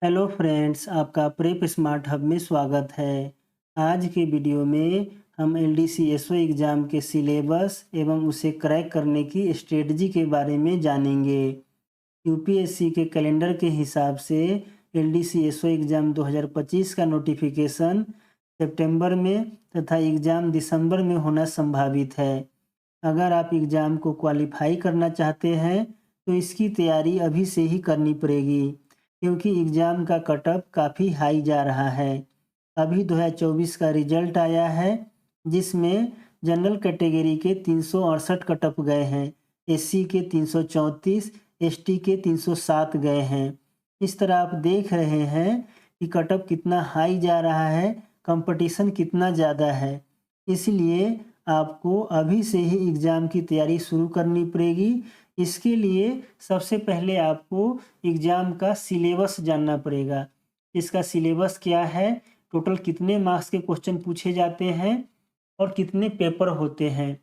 Hello friends, आपका prep smart hub में स्वागत है। आज के वीडियो में हम एलडीसी एसओ एग्ज़ाम के सिलेबस एवं उसे क्रैक करने की स्ट्रेटजी के बारे में जानेंगे। यूपीएससी के कैलेंडर के हिसाब से एलडीसी एसओ एग्ज़ाम 2025 का नोटिफिकेशन सितंबर में तथा एग्ज़ाम दिसंबर में होना संभावित है। अगर आप एग्ज़ाम को क्वालिफाई करना चाहते हैं तो इसकी तैयारी अभी से ही करनी पड़ेगी, क्योंकि एग्ज़ाम का कट ऑफ काफ़ी हाई जा रहा है। अभी 2024 का रिजल्ट आया है, जिसमें जनरल कैटेगरी के 368 कट ऑफ गए हैं, एससी के 334, एसटी के 307 गए हैं। इस तरह आप देख रहे हैं कि कट ऑफ कितना हाई जा रहा है, कंपटीशन कितना ज़्यादा है। इसलिए आपको अभी से ही एग्ज़ाम की तैयारी शुरू करनी पड़ेगी। इसके लिए सबसे पहले आपको एग्ज़ाम का सिलेबस जानना पड़ेगा। इसका सिलेबस क्या है, टोटल कितने मार्क्स के क्वेश्चन पूछे जाते हैं और कितने पेपर होते हैं।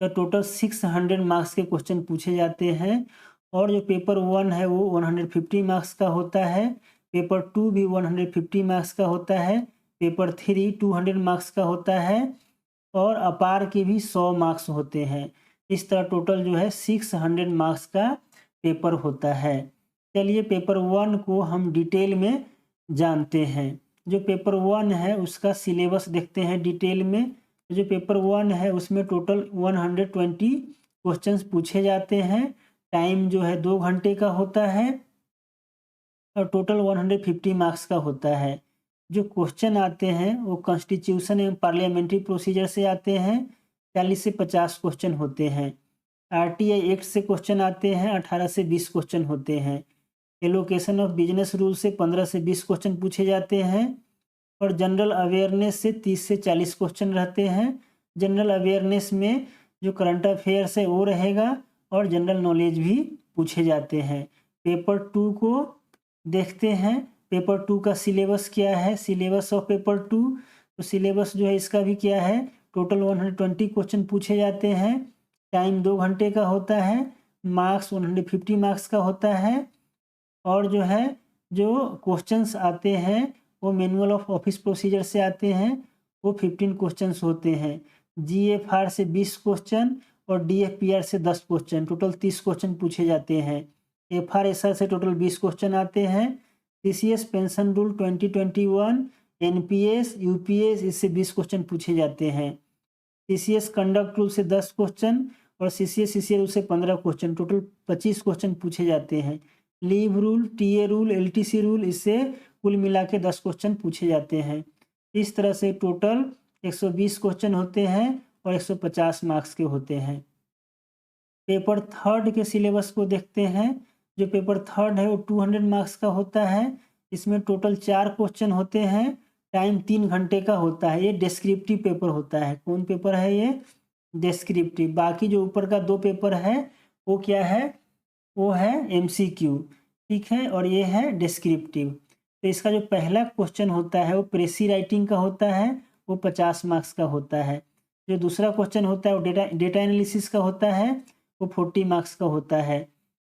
तो टोटल 600 मार्क्स के क्वेश्चन पूछे जाते हैं और जो पेपर 1 है वो 150 मार्क्स का होता है, पेपर 2 भी 150 मार्क्स का होता है, पेपर 3 200 मार्क्स का होता है और अपार के भी 100 मार्क्स होते हैं। इस तरह टोटल जो है 600 मार्क्स का पेपर होता है। चलिए पेपर 1 को हम डिटेल में जानते हैं। जो पेपर 1 है उसका सिलेबस देखते हैं डिटेल में। जो पेपर 1 है उसमें टोटल 120 क्वेश्चंस पूछे जाते हैं। टाइम जो है 2 घंटे का होता है और टोटल 150 मार्क्स का होता है। जो क्वेश्चन आते हैं वो कॉन्स्टिट्यूशन एवं पार्लियामेंट्री प्रोसीजर से आते हैं, 40 से 50 क्वेश्चन होते हैं। आरटीआई एक्ट से क्वेश्चन आते हैं, 18 से 20 क्वेश्चन होते हैं। एलोकेशन ऑफ बिजनेस रूल से 15 से 20 क्वेश्चन पूछे जाते हैं और जनरल अवेयरनेस से 30 से 40 क्वेश्चन रहते हैं। जनरल अवेयरनेस में जो करंट अफेयर्स है वो रहेगा और जनरल नॉलेज भी पूछे जाते हैं। पेपर 2 को देखते हैं। पेपर 2 का सिलेबस क्या है, सिलेबस ऑफ पेपर 2। तो सिलेबस जो है इसका भी क्या है, टोटल 120 क्वेश्चन पूछे जाते हैं। टाइम 2 घंटे का होता है, मार्क्स 150 मार्क्स का होता है और जो है जो क्वेश्चंस आते हैं वो मैनुअल ऑफ ऑफिस प्रोसीजर से आते हैं, वो 15 क्वेश्चंस होते हैं। जीएफआर से 20 क्वेश्चन और डीएफपीआर से 10 क्वेश्चन, टोटल 30 क्वेश्चन पूछे जाते हैं। एफआरएसआर से टोटल 20 क्वेश्चन आते हैं। CCS pension rule 2021, NPS, UPS इससे 20 क्वेश्चन पूछे जाते हैं। सीसीएस कंडक्ट रूल से 10 क्वेश्चन और सीसीएस सीसीए रूल से 15 क्वेश्चन, टोटल 25 क्वेश्चन पूछे जाते हैं। Leave rule, TA rule, LTC rule इससे कुल मिला के 10 क्वेश्चन पूछे जाते हैं। इस तरह से टोटल 120 क्वेश्चन होते हैं और 150 मार्क्स के होते हैं। पेपर थर्ड के सिलेबस को देखते हैं। जो पेपर थर्ड है वो 200 मार्क्स का होता है। इसमें टोटल 4 क्वेश्चन होते हैं। टाइम 3 घंटे का होता है। ये डिस्क्रिप्टिव पेपर होता है। कौन पेपर है ये, डिस्क्रिप्टिव। बाकी जो ऊपर का 2 पेपर है वो क्या है, वो है एमसीक्यू, ठीक है, और ये है डिस्क्रिप्टिव। तो इसका जो पहला क्वेश्चन होता है वो प्रेसी राइटिंग का होता है, वो 50 मार्क्स का होता है। जो दूसरा क्वेश्चन होता है वो डेटा एनालिसिस का होता है, वो 40 मार्क्स का होता है।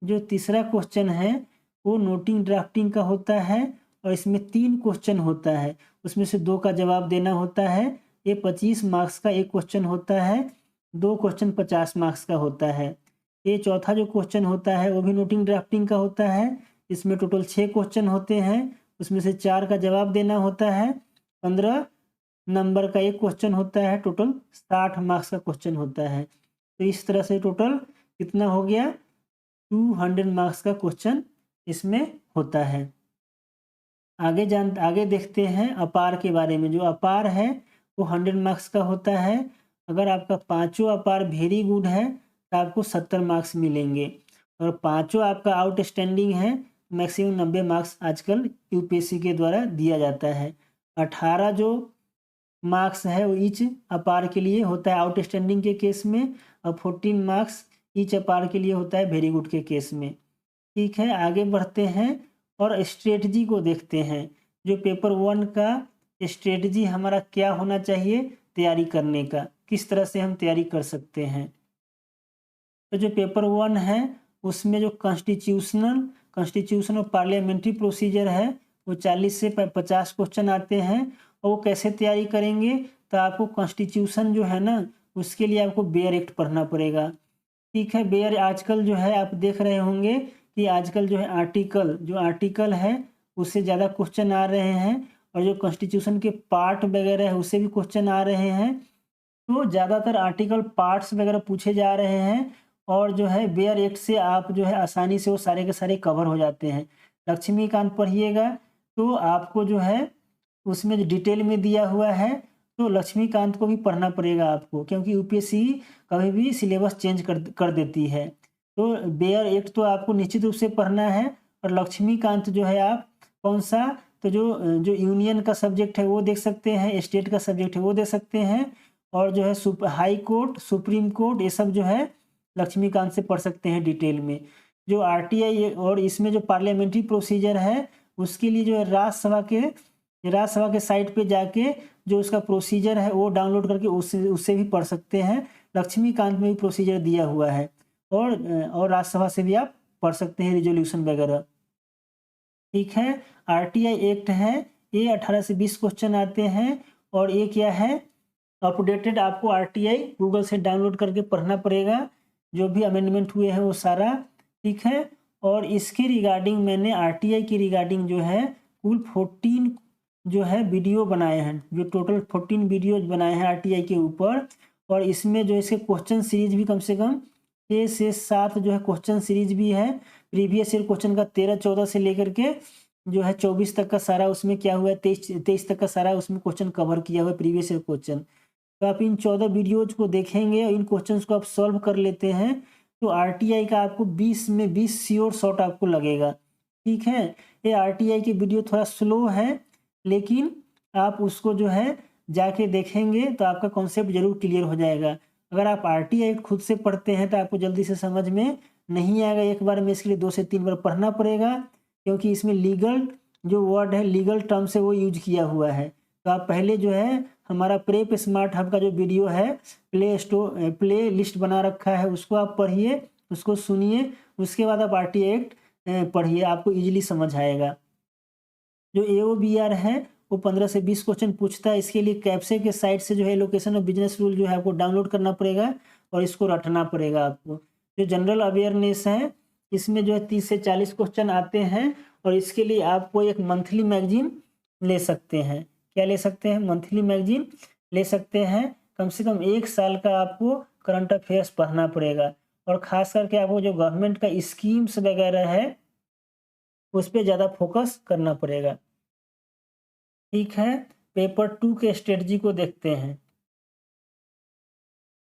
जो तीसरा क्वेश्चन है वो नोटिंग ड्राफ्टिंग का होता है और इसमें 3 क्वेश्चन होता है, उसमें से 2 का जवाब देना होता है। ये 25 मार्क्स का एक क्वेश्चन होता है, 2 क्वेश्चन 50 मार्क्स का होता है। ये चौथा जो क्वेश्चन होता है वो भी नोटिंग ड्राफ्टिंग का होता है। इसमें टोटल 6 क्वेश्चन होते हैं, उसमें से 4 का जवाब देना होता है। 15 नंबर का एक क्वेश्चन होता है, टोटल 60 मार्क्स का क्वेश्चन होता है। तो इस तरह से टोटल कितना हो गया, 200 मार्क्स का क्वेश्चन इसमें होता है। आगे देखते हैं अपार के बारे में। जो अपार है वो 100 मार्क्स का होता है। अगर आपका पाँचों अपार वेरी गुड है तो आपको 70 मार्क्स मिलेंगे और पाँचों आपका आउटस्टैंडिंग है, मैक्सिमम 90 मार्क्स आजकल यूपीएससी के द्वारा दिया जाता है। 18 जो मार्क्स है वो ईच अपार के लिए होता है आउटस्टैंडिंग के केस में और 14 मार्क्स ईच अपार के लिए होता है वेरी गुड के केस में। ठीक है, आगे बढ़ते हैं और स्ट्रेटजी को देखते हैं। जो पेपर 1 का स्ट्रेटजी हमारा क्या होना चाहिए तैयारी करने का, किस तरह से हम तैयारी कर सकते हैं। तो जो पेपर 1 है उसमें जो कॉन्स्टिट्यूशनल कॉन्स्टिट्यूशन और पार्लियामेंट्री प्रोसीजर है वो 40 से 50 क्वेश्चन आते हैं। और वो कैसे तैयारी करेंगे, तो आपको कॉन्स्टिट्यूशन जो है ना उसके लिए आपको बेयर एक्ट पढ़ना पड़ेगा। ठीक है, बेयर आजकल जो है आप देख रहे होंगे कि आजकल जो है आर्टिकल है उससे ज़्यादा क्वेश्चन आ रहे हैं, और जो कॉन्स्टिट्यूशन के पार्ट वगैरह है उससे भी क्वेश्चन आ रहे हैं। तो ज़्यादातर आर्टिकल पार्ट्स वगैरह पूछे जा रहे हैं, और जो है बेयर एक्ट से आप जो है आसानी से वो सारे के सारे कवर हो जाते हैं। लक्ष्मीकांत पढ़िएगा तो आपको जो है उसमें जो डिटेल में दिया हुआ है, तो लक्ष्मीकांत को भी पढ़ना पड़ेगा आपको, क्योंकि यूपीएससी कभी भी सिलेबस चेंज कर देती है। तो बेयर एक्ट तो आपको निश्चित रूप से पढ़ना है। और लक्ष्मीकांत जो है आप कौन सा, तो जो जो यूनियन का सब्जेक्ट है वो देख सकते हैं, स्टेट का सब्जेक्ट है वो देख सकते हैं, और जो है हाई कोर्ट, सुप्रीम कोर्ट, ये सब जो है लक्ष्मीकांत से पढ़ सकते हैं डिटेल में। जो आरटीआई और इसमें जो पार्लियामेंट्री प्रोसीजर है उसके लिए जो है राज्यसभा के साइट पे जाके जो उसका प्रोसीजर है वो डाउनलोड करके उससे भी पढ़ सकते हैं। लक्ष्मीकांत में भी प्रोसीजर दिया हुआ है, और राज्यसभा से भी आप पढ़ सकते हैं रिजोल्यूशन वगैरह। ठीक है, आरटीआई एक्ट है, ये 18 से 20 क्वेश्चन आते हैं। और ये क्या है, अपडेटेड आपको आरटीआई गूगल से डाउनलोड करके पढ़ना पड़ेगा, जो भी अमेंडमेंट हुए हैं वो सारा। ठीक है, और इसके रिगार्डिंग मैंने आरटीआई की रिगार्डिंग जो है कुल 14 जो है वीडियो बनाए हैं, जो टोटल 14 वीडियोज बनाए हैं आरटीआई के ऊपर। और इसमें जो इसके क्वेश्चन सीरीज भी कम से कम 6 से 7 जो है क्वेश्चन सीरीज भी है। प्रीवियस ईयर क्वेश्चन का 13-14 से लेकर के जो है 24 तक का सारा उसमें क्या हुआ है, 23 तक का सारा उसमें क्वेश्चन कवर किया हुआ है प्रीवियस ईयर क्वेश्चन। तो आप इन 14 वीडियोज को देखेंगे और इन क्वेश्चंस को आप सॉल्व कर लेते हैं, तो आरटीआई का आपको 20 में 20 श्योर शॉट आपको लगेगा। ठीक है, ये आरटीआई की वीडियो थोड़ा स्लो है, लेकिन आप उसको जो है जाके देखेंगे तो आपका कॉन्सेप्ट जरूर क्लियर हो जाएगा। अगर आप आरटीआई खुद से पढ़ते हैं तो आपको जल्दी से समझ में नहीं आएगा, एक बार में इसके लिए 2 से 3 बार पढ़ना पड़ेगा, क्योंकि इसमें लीगल जो वर्ड है, लीगल टर्म से वो यूज किया हुआ है। तो आप पहले जो है हमारा प्रेप स्मार्ट हब का जो वीडियो है प्ले लिस्ट बना रखा है, उसको आप पढ़िए, उसको सुनिए, उसके बाद आप आरटीआई एक्ट पढ़िए, आपको इजीली समझ आएगा। जो एओबीआर है वो 15 से 20 क्वेश्चन पूछता है। इसके लिए कैप्से के साइट से जो है लोकेशन ऑफ बिजनेस रूल जो है आपको डाउनलोड करना पड़ेगा और इसको रटना पड़ेगा आपको। जो जनरल अवेयरनेस है इसमें जो है 30 से 40 क्वेश्चन आते हैं, और इसके लिए आपको एक मंथली मैगजीन ले सकते हैं। क्या ले सकते हैं, मंथली मैगजीन ले सकते हैं। कम से कम 1 साल का आपको करंट अफेयर्स पढ़ना पड़ेगा, और ख़ास करके आपको जो गवर्नमेंट का स्कीम्स वगैरह है उस पर ज़्यादा फोकस करना पड़ेगा। ठीक है, पेपर 2 के स्ट्रेटजी को देखते हैं।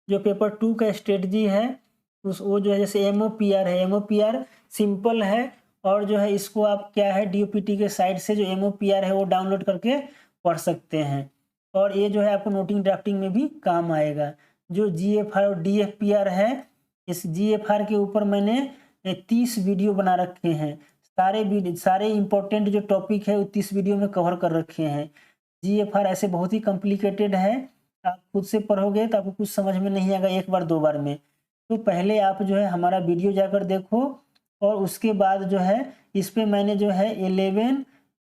जो पेपर 2 का स्ट्रेटजी है वो जो है जैसे एमओपीआर है, एमओपीआर सिंपल है, और जो है इसको आप क्या है डीओपीटी के साइट से जो एमओपीआर है वो डाउनलोड करके पढ़ सकते हैं, और ये जो है आपको नोटिंग ड्राफ्टिंग में भी काम आएगा। जो जीएफआर और डीएफपीआर है, इस जीएफआर के ऊपर मैंने 30 वीडियो बना रखे हैं। सारे इंपॉर्टेंट जो टॉपिक है वो 30 वीडियो में कवर कर रखे हैं। जीएफआर ऐसे बहुत ही कॉम्प्लिकेटेड है, आप खुद से पढ़ोगे तो आपको कुछ समझ में नहीं आएगा 1 बार 2 बार में। तो पहले आप जो है हमारा वीडियो जाकर देखो, और उसके बाद जो है इस पे मैंने जो है 11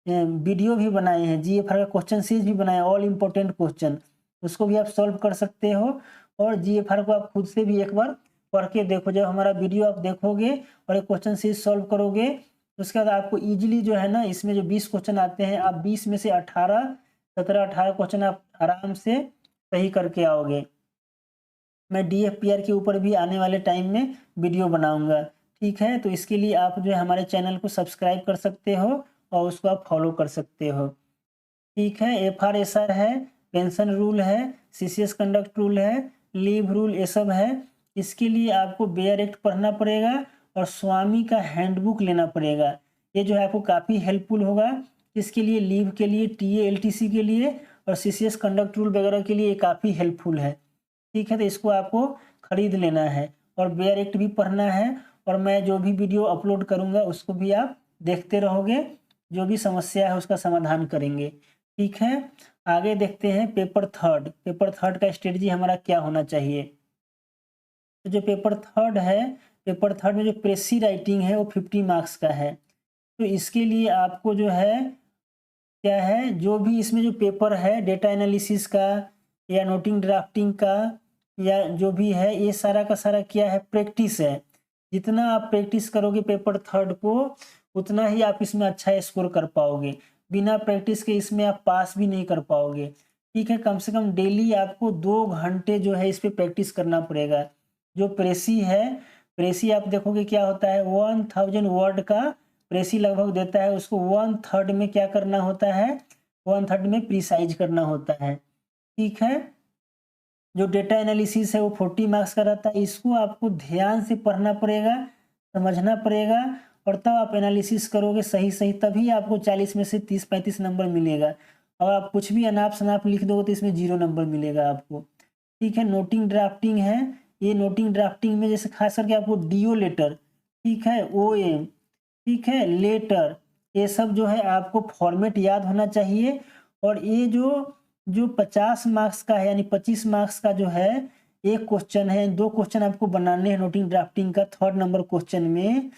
वीडियो भी बनाए हैं, जीएफआर का क्वेश्चन सीरीज भी बनाया, ऑल इम्पोर्टेंट क्वेश्चन, उसको भी आप सॉल्व कर सकते हो। और जीएफआर को आप खुद से भी एक बार पढ़ के देखो। जब हमारा वीडियो आप देखोगे और एक क्वेश्चन सीरीज सॉल्व करोगे, उसके बाद आपको ईजिली जो है ना इसमें जो 20 क्वेश्चन आते हैं, आप 20 में से 17-18 क्वेश्चन आप आराम से सही करके आओगे। मैं डीएफपीआर के ऊपर भी आने वाले टाइम में वीडियो बनाऊंगा। ठीक है, तो इसके लिए आप जो है हमारे चैनल को सब्सक्राइब कर सकते हो और उसको आप फॉलो कर सकते हो। ठीक है, एफआरएसआर है, पेंशन रूल है, सीसीएस कंडक्ट रूल है, लीव रूल, ये सब है। इसके लिए आपको बेयर एक्ट पढ़ना पड़ेगा और स्वामी का हैंडबुक लेना पड़ेगा। ये जो है आपको काफ़ी हेल्पफुल होगा। इसके लिए लीव के लिए, टीए एलटीसी के लिए और सीसीएस कंडक्ट रूल वगैरह के लिए ये काफ़ी हेल्पफुल है। ठीक है, तो इसको आपको खरीद लेना है और बेयर एक्ट भी पढ़ना है, और मैं जो भी वीडियो अपलोड करूँगा उसको भी आप देखते रहोगे, जो भी समस्या है उसका समाधान करेंगे। ठीक है, आगे देखते हैं पेपर थर्ड का स्ट्रेटजी हमारा क्या होना चाहिए। तो जो पेपर थर्ड है, पेपर थर्ड में जो प्रेसी राइटिंग है वो 50 मार्क्स का है। तो इसके लिए आपको जो है क्या है, जो भी इसमें जो पेपर है डेटा एनालिसिस का या नोटिंग ड्राफ्टिंग का या जो भी है, ये सारा का सारा क्या है, प्रैक्टिस है। जितना आप प्रैक्टिस करोगे पेपर थर्ड को, उतना ही आप इसमें अच्छा स्कोर कर पाओगे। बिना प्रैक्टिस के इसमें आप पास भी नहीं कर पाओगे। ठीक है, कम से कम डेली आपको 2 घंटे जो है इस पे प्रैक्टिस करना पड़ेगा। जो प्रेसी है, प्रेसी आप देखोगे क्या होता है, 1000 वर्ड का प्रेसी लगभग देता है, उसको 1/3 में क्या करना होता है, 1/3 में प्रिसाइज करना होता है। ठीक है, जो डेटा एनालिसिस है वो 40 मार्क्स का रहता है। इसको आपको ध्यान से पढ़ना पड़ेगा, समझना पड़ेगा, और तब आप एनालिसिस करोगे सही सही, तभी आपको 40 में से 30-35 नंबर मिलेगा। और आप कुछ भी अनाप शनाप लिख दोगे तो इसमें 0 नंबर मिलेगा आपको। ठीक है, नोटिंग ड्राफ्टिंग है, ये नोटिंग ड्राफ्टिंग में जैसे खास करके आपको डीओ लेटर, ठीक है, ओएम, ठीक है, लेटर, ये सब जो है आपको फॉर्मेट याद होना चाहिए। और ये जो जो 50 मार्क्स का है, यानी 25 मार्क्स का जो है, एक क्वेश्चन है, 2 क्वेश्चन आपको बनाने हैं नोटिंग ड्राफ्टिंग का 3rd नंबर क्वेश्चन में।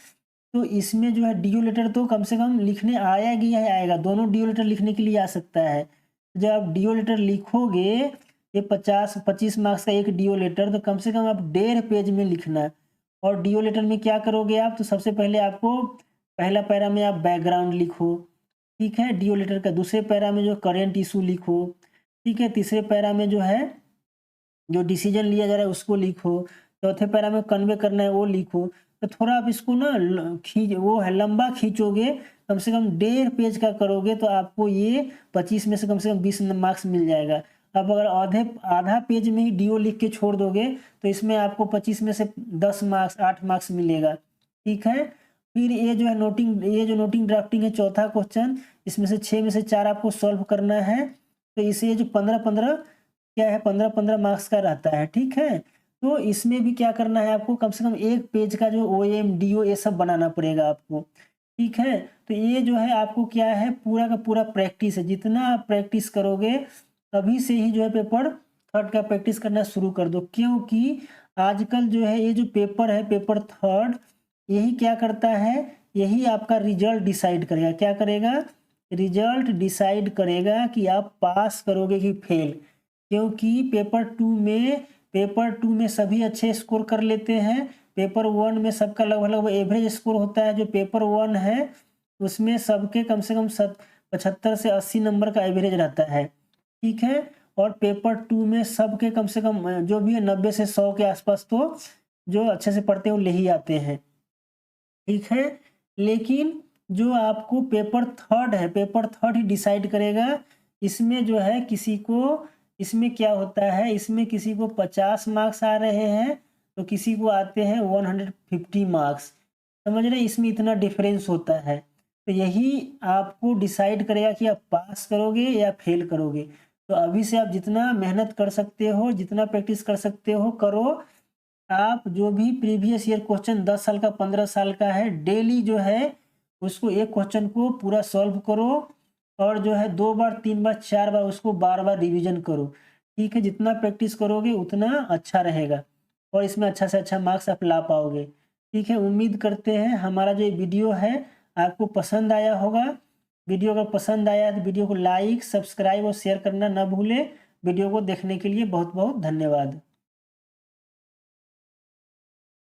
तो इसमें जो है डीओ लेटर तो कम से कम लिखने आया गया है, आएगा, दोनों डीओ लेटर लिखने के लिए आ सकता है। जब आप डीओ लेटर लिखोगे, ये 25 मार्क्स का एक डीओ लेटर, तो कम से कम आप 1.5 पेज में लिखना। और डीओ लेटर में क्या करोगे आप, तो सबसे पहले आपको पहला पैरा में आप बैकग्राउंड लिखो, ठीक है, डीओ लेटर का। दूसरे पैरा में जो करेंट इशू लिखो, ठीक है। तीसरे पैरा में जो है जो डिसीजन लिया जा रहा है उसको लिखो। चौथे पैरा में कन्वे करना है वो लिखो। तो थोड़ा आप इसको ना वो है लंबा खींचोगे, कम से कम 1.5 पेज का करोगे, तो आपको ये 25 में से कम 20 मार्क्स मिल जाएगा। अब अगर आधा पेज में ही डीओ लिख के छोड़ दोगे, तो इसमें आपको 25 में से 10 मार्क्स 8 मार्क्स मिलेगा। ठीक है, फिर ये जो नोटिंग ड्राफ्टिंग है, चौथा क्वेश्चन, इसमें से 6 में से 4 आपको सॉल्व करना है। तो इसे जो 15-15 क्या है, 15-15 मार्क्स का रहता है। ठीक है, तो इसमें भी क्या करना है आपको, कम से कम 1 पेज का जो ओएम डीओ ये सब बनाना पड़ेगा आपको। ठीक है, तो ये जो है आपको क्या है, पूरा का पूरा प्रैक्टिस है। जितना आप प्रैक्टिस करोगे, तभी से ही जो है पेपर थर्ड का प्रैक्टिस करना शुरू कर दो। क्योंकि आजकल जो है ये जो पेपर है, पेपर थर्ड, यही क्या करता है, यही आपका रिजल्ट डिसाइड करेगा। क्या करेगा, रिजल्ट डिसाइड करेगा कि आप पास करोगे कि फेल। क्योंकि पेपर टू में सभी अच्छे स्कोर कर लेते हैं। पेपर वन में सबका लगभग एवरेज स्कोर होता है। जो पेपर वन है उसमें सबके कम से कम 75 से 80 नंबर का एवरेज रहता है। ठीक है, और पेपर टू में सबके कम से कम जो भी है 90 से 100 के आसपास तो जो अच्छे से पढ़ते हैं वो ले ही आते हैं। ठीक है, लेकिन जो आपको पेपर थर्ड है, पेपर थर्ड ही डिसाइड करेगा। इसमें जो है इसमें क्या होता है, इसमें किसी को 50 मार्क्स आ रहे हैं, तो किसी को आते हैं 150 मार्क्स। समझ रहे हैं, इसमें इतना डिफरेंस होता है। तो यही आपको डिसाइड करेगा कि आप पास करोगे या फेल करोगे। तो अभी से आप जितना मेहनत कर सकते हो, जितना प्रैक्टिस कर सकते हो करो। आप जो भी प्रीवियस ईयर क्वेश्चन 10 साल का 15 साल का है, डेली जो है उसको एक क्वेश्चन को पूरा सॉल्व करो। और जो है 2 बार 3 बार 4 बार उसको बार बार रिवीजन करो। ठीक है, जितना प्रैक्टिस करोगे उतना अच्छा रहेगा, और इसमें अच्छा से अच्छा मार्क्स आप ला पाओगे। ठीक है, उम्मीद करते हैं हमारा जो वीडियो है आपको पसंद आया होगा। वीडियो अगर पसंद आया तो वीडियो को लाइक, सब्सक्राइब और शेयर करना ना भूलें। वीडियो को देखने के लिए बहुत बहुत धन्यवाद।